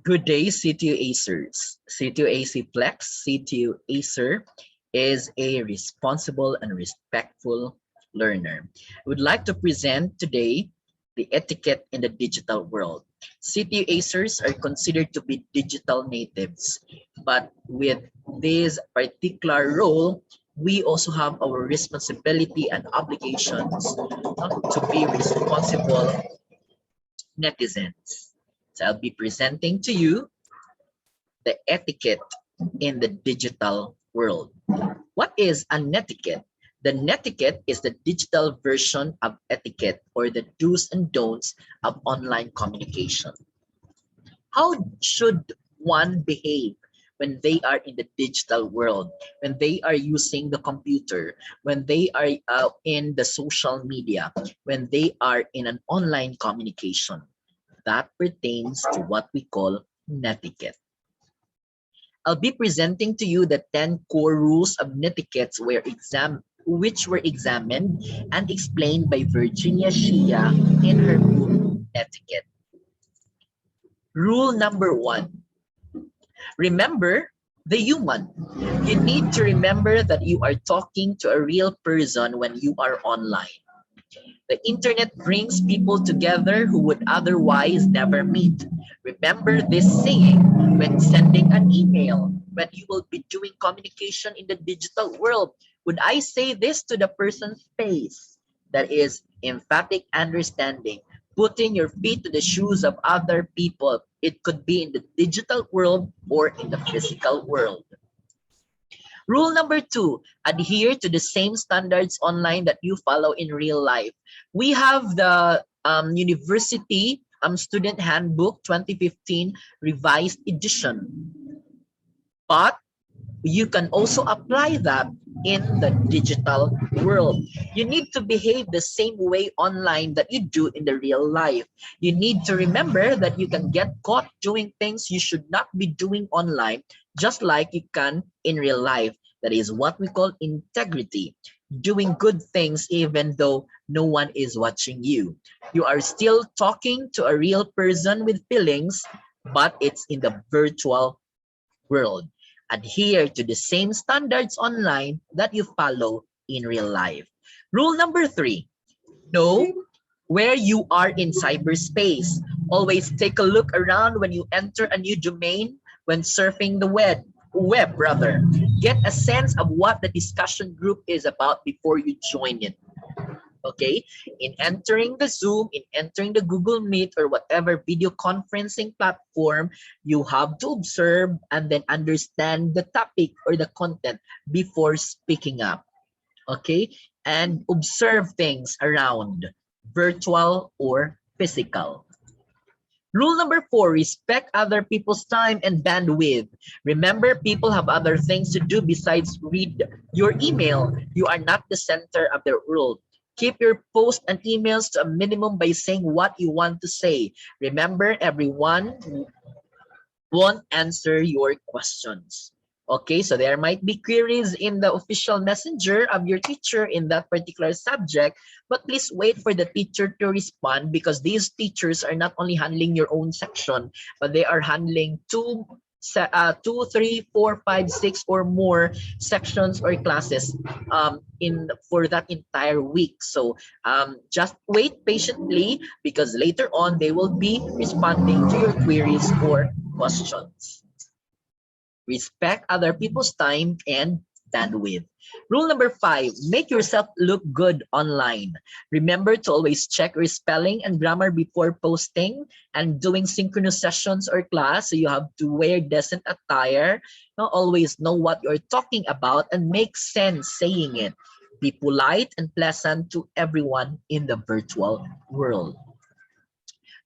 Good day, CTU Acers. CTU AC Flex, CTU Acer is a responsible and respectful learner. I would like to present today the etiquette in the digital world. CTU Acers are considered to be digital natives, but with this particular role, we also have our responsibility and obligations to be responsible netizens. So I'll be presenting to you the etiquette in the digital world. What is an etiquette? The netiquette is the digital version of etiquette or the do's and don'ts of online communication. How should one behave when they are in the digital world, when they are using the computer, when they are in the social media, when they are in an online communication? That pertains to what we call netiquette. I'll be presenting to you the 10 core rules of netiquette which were examined and explained by Virginia Shia in her book Etiquette. Rule number 1. Remember the human. You need to remember that you are talking to a real person when you are online. The internet brings people together who would otherwise never meet. Remember this saying when sending an email, when you will be doing communication in the digital world. Would I say this to the person's face? That is emphatic understanding, putting your feet to the shoes of other people. It could be in the digital world or in the physical world. Rule number 2, adhere to the same standards online that you follow in real life. We have the University Student Handbook 2015 Revised Edition, but you can also apply that in the digital world. You need to behave the same way online that you do in the real life. You need to remember that you can get caught doing things you should not be doing online, just like you can in real life. That is what we call integrity. Doing good things even though no one is watching you. You are still talking to a real person with feelings, but it's in the virtual world. Adhere to the same standards online that you follow in real life. Rule number 3, know where you are in cyberspace. Always take a look around when you enter a new domain, when surfing the web. Get a sense of what the discussion group is about before you join it. Okay, in entering the Zoom, in entering the Google Meet or whatever video conferencing platform, you have to observe and then understand the topic or the content before speaking up. Okay, and observe things around, virtual or physical. Rule number 4, respect other people's time and bandwidth. Remember, people have other things to do besides read your email. You are not the center of the world. Keep your posts and emails to a minimum by saying what you want to say. Remember, everyone won't answer your questions. Okay, so there might be queries in the official messenger of your teacher in that particular subject, but please wait for the teacher to respond, because these teachers are not only handling your own section, but they are handling 2, 3, 4, 5, 6 or more sections or classes for that entire week. So just wait patiently, because later on they will be responding to your queries or questions. Respect other people's time and bandwidth. Rule number 5, make yourself look good online. Remember to always check your spelling and grammar before posting and doing synchronous sessions or class. So you have to wear decent attire. Always know what you're talking about and make sense saying it. Be polite and pleasant to everyone in the virtual world.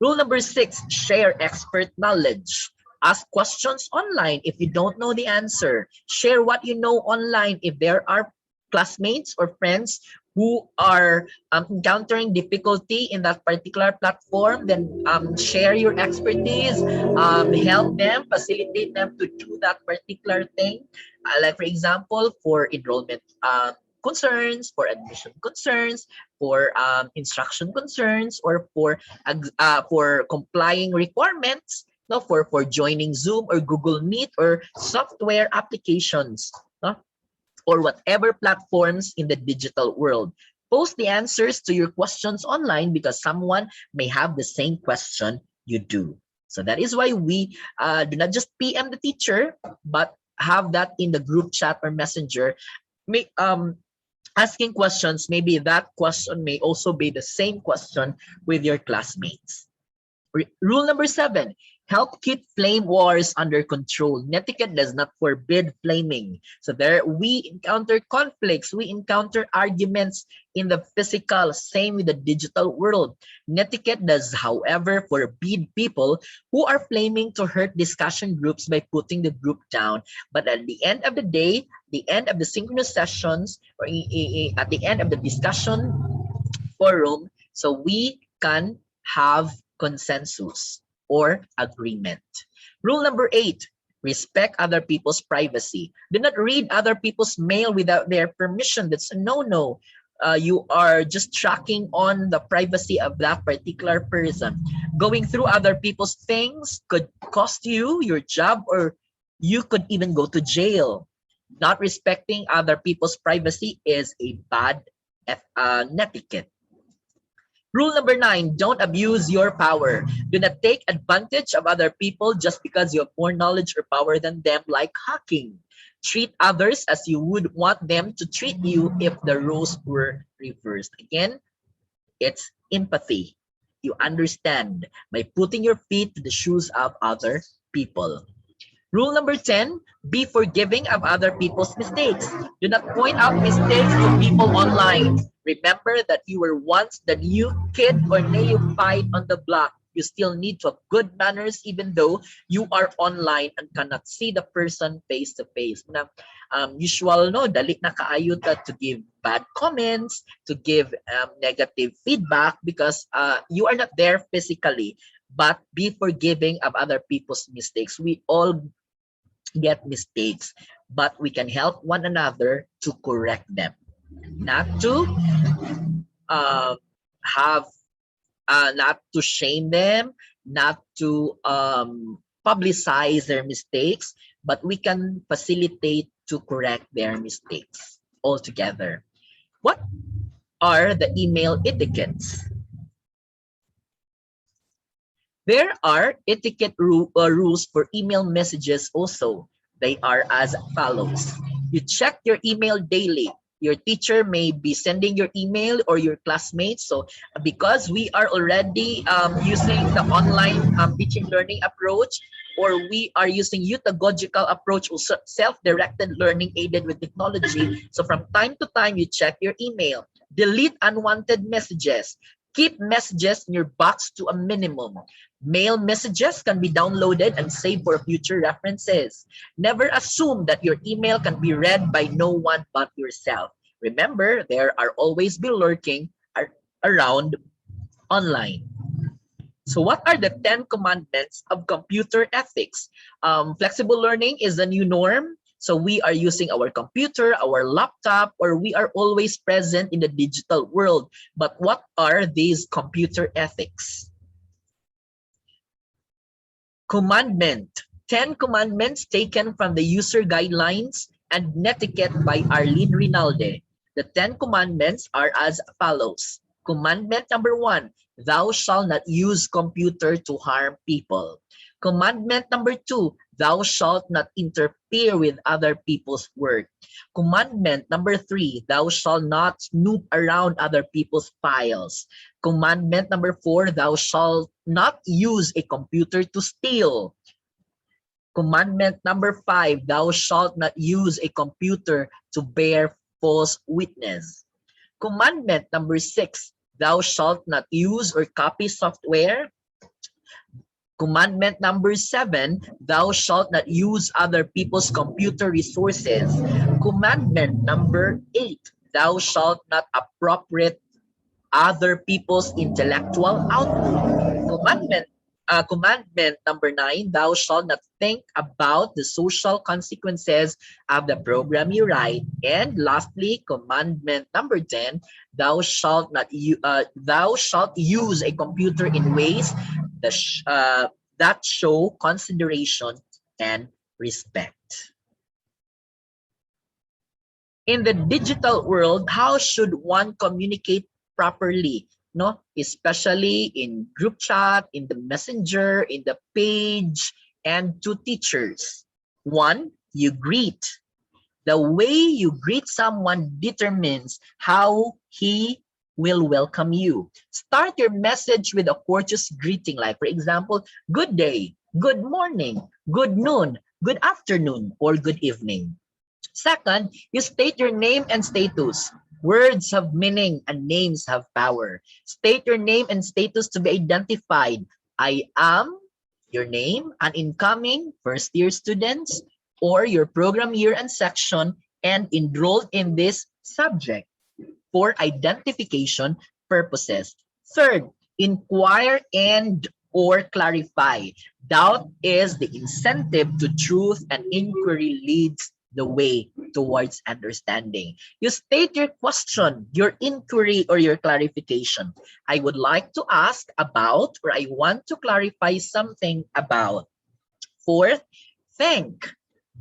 Rule number 6, share expert knowledge. Ask questions online if you don't know the answer. Share what you know online. If there are classmates or friends who are encountering difficulty in that particular platform, then share your expertise, help them, facilitate them to do that particular thing. Like for example, for enrollment concerns, for admission concerns, for instruction concerns, or for complying requirements. no, for joining Zoom or Google Meet or software applications, no, or whatever platforms in the digital world. Post the answers to your questions online because someone may have the same question you do. So that is why we do not just PM the teacher, but have that in the group chat or messenger. May, asking questions, maybe that question may also be the same question with your classmates. Rule number 7, help keep flame wars under control. Netiquette does not forbid flaming. So there we encounter conflicts, we encounter arguments in the physical, same with the digital world. Netiquette does, however, forbid people who are flaming to hurt discussion groups by putting the group down. But at the end of the day, the end of the synchronous sessions, or at the end of the discussion forum, so we can have consensus or agreement. Rule number 8, respect other people's privacy. Do not read other people's mail without their permission. That's a no-no. You are just tracking on the privacy of that particular person. Going through other people's things could cost you your job, or you could even go to jail. Not respecting other people's privacy is a bad netiquette. Rule number 9, don't abuse your power. Do not take advantage of other people just because you have more knowledge or power than them, like hacking. Treat others as you would want them to treat you if the roles were reversed. Again, it's empathy. You understand by putting your feet to the shoes of other people. Rule number 10, be forgiving of other people's mistakes. Do not point out mistakes to people online. Remember that you were once the new kid or neophyte on the block. You still need to have good manners even though you are online and cannot see the person face to face. Na, usual, no, dali na kaayo to give bad comments, to give negative feedback because you are not there physically. But be forgiving of other people's mistakes. We all get mistakes, but we can help one another to correct them, not to have not to shame them, not to publicize their mistakes, but we can facilitate to correct their mistakes altogether. What are the email etiquettes? There are etiquette rules for email messages also. They are as follows. You check your email daily. Your teacher may be sending your email or your classmates. So because we are already using the online teaching learning approach, or we are using utagogical approach or self-directed learning aided with technology. So from time to time, you check your email. Delete unwanted messages. Keep messages in your box to a minimum. Mail messages can be downloaded and saved for future references. Never assume that your email can be read by no one but yourself. Remember, there are always be lurking around online. So what are the 10 commandments of computer ethics? Flexible learning is the new norm. So we are using our computer, our laptop, or we are always present in the digital world. But what are these computer ethics? Commandment. 10 commandments taken from the user guidelines and netiquette by Arlene Rinalde. The 10 commandments are as follows. Commandment number 1, thou shalt not use computer to harm people. Commandment number 2, thou shalt not interfere with other people's work. Commandment number 3, thou shalt not snoop around other people's files. Commandment number 4, thou shalt not use a computer to steal. Commandment number 5, thou shalt not use a computer to bear false witness. Commandment number 6, thou shalt not use or copy software. Commandment number 7, thou shalt not use other people's computer resources. Commandment number 8, thou shalt not appropriate other people's intellectual output. Commandment number 9, thou shalt not think about the social consequences of the program you write. And lastly, commandment number 10, thou shalt use a computer in ways that show consideration and respect. In the digital world, how should one communicate properly? No, especially in group chat, in the messenger, in the page, and to teachers. One, you greet. The way you greet someone determines how he will welcome you. Start your message with a courteous greeting, like, for example, good day, good morning, good noon, good afternoon, or good evening. Second, you state your name and status. Words have meaning and names have power. State your name and status to be identified. I am your name, an incoming first year students, or your program year and section, and enrolled in this subject for identification purposes. Third, inquire and or clarify. Doubt is the incentive to truth, and inquiry leads the way towards understanding. You state your question, your inquiry, or your clarification. I would like to ask about, or I want to clarify something about. Fourth, thank.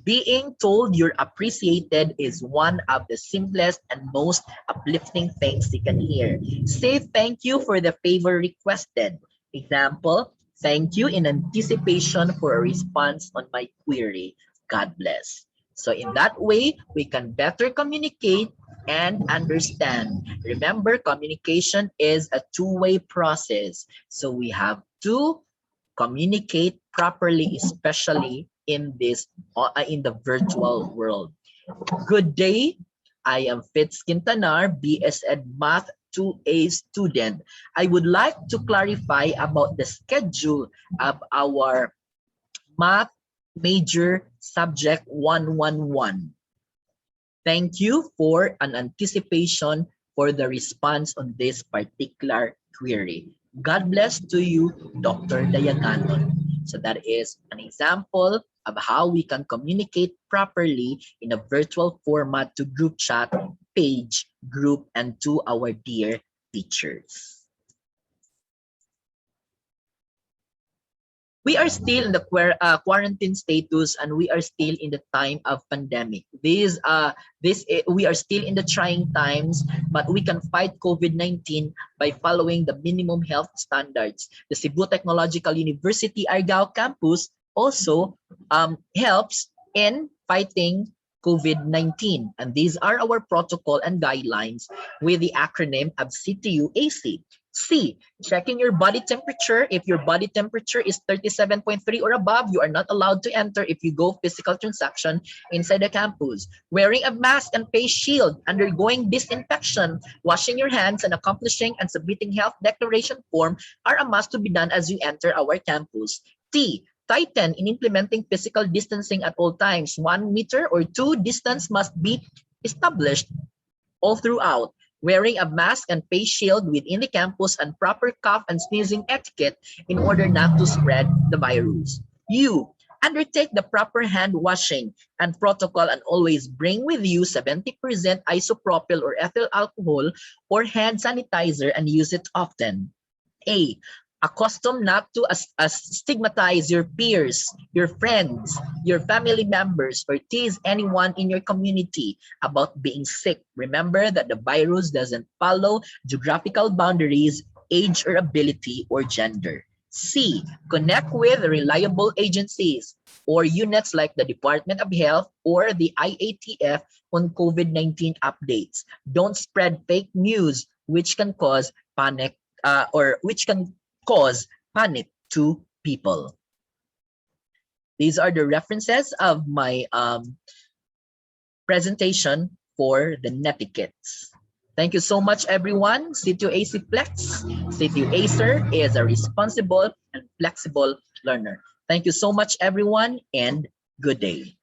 Being told you're appreciated is one of the simplest and most uplifting things you can hear. Say thank you for the favor requested. Example, thank you in anticipation for a response on my query. God bless. So in that way, we can better communicate and understand. Remember, communication is a two-way process. So we have to communicate properly, especially in this in the virtual world. Good day. I am FCKintanar, BS Ed Math 2A student. I would like to clarify about the schedule of our math major subject 111. Thank you for an anticipation for the response on this particular query. God bless to you, Dr. Dayaganon. So that is an example of how we can communicate properly in a virtual format to group chat, page, group, and to our dear teachers. We are still in the quarantine status, and we are still in the time of pandemic. We are still in the trying times, but we can fight COVID-19 by following the minimum health standards. The Cebu Technological University Argao campus also helps in fighting COVID-19, and these are our protocol and guidelines with the acronym of CTU AC. C, checking your body temperature. If your body temperature is 37.3 or above, you are not allowed to enter if you go physical transaction inside the campus. Wearing a mask and face shield, undergoing disinfection, washing your hands, and accomplishing and submitting health declaration form are a must to be done as you enter our campus. T, tighten in implementing physical distancing at all times. 1 meter or 2 distance must be established all throughout. Wearing a mask and face shield within the campus, and proper cough and sneezing etiquette in order not to spread the virus. U, undertake the proper hand washing and protocol, and always bring with you 70% isopropyl or ethyl alcohol or hand sanitizer and use it often. A, accustom not to stigmatize your peers, your friends, your family members, or tease anyone in your community about being sick. Remember that the virus doesn't follow geographical boundaries, age, or ability, or gender. C, connect with reliable agencies or units like the Department of Health or the IATF on COVID-19 updates. Don't spread fake news which can cause panic to people. These are the references of my presentation for the netiquettes. Thank you so much, everyone. CTU AC Flex. CTU Acer is a responsible and flexible learner. Thank you so much, everyone, and good day.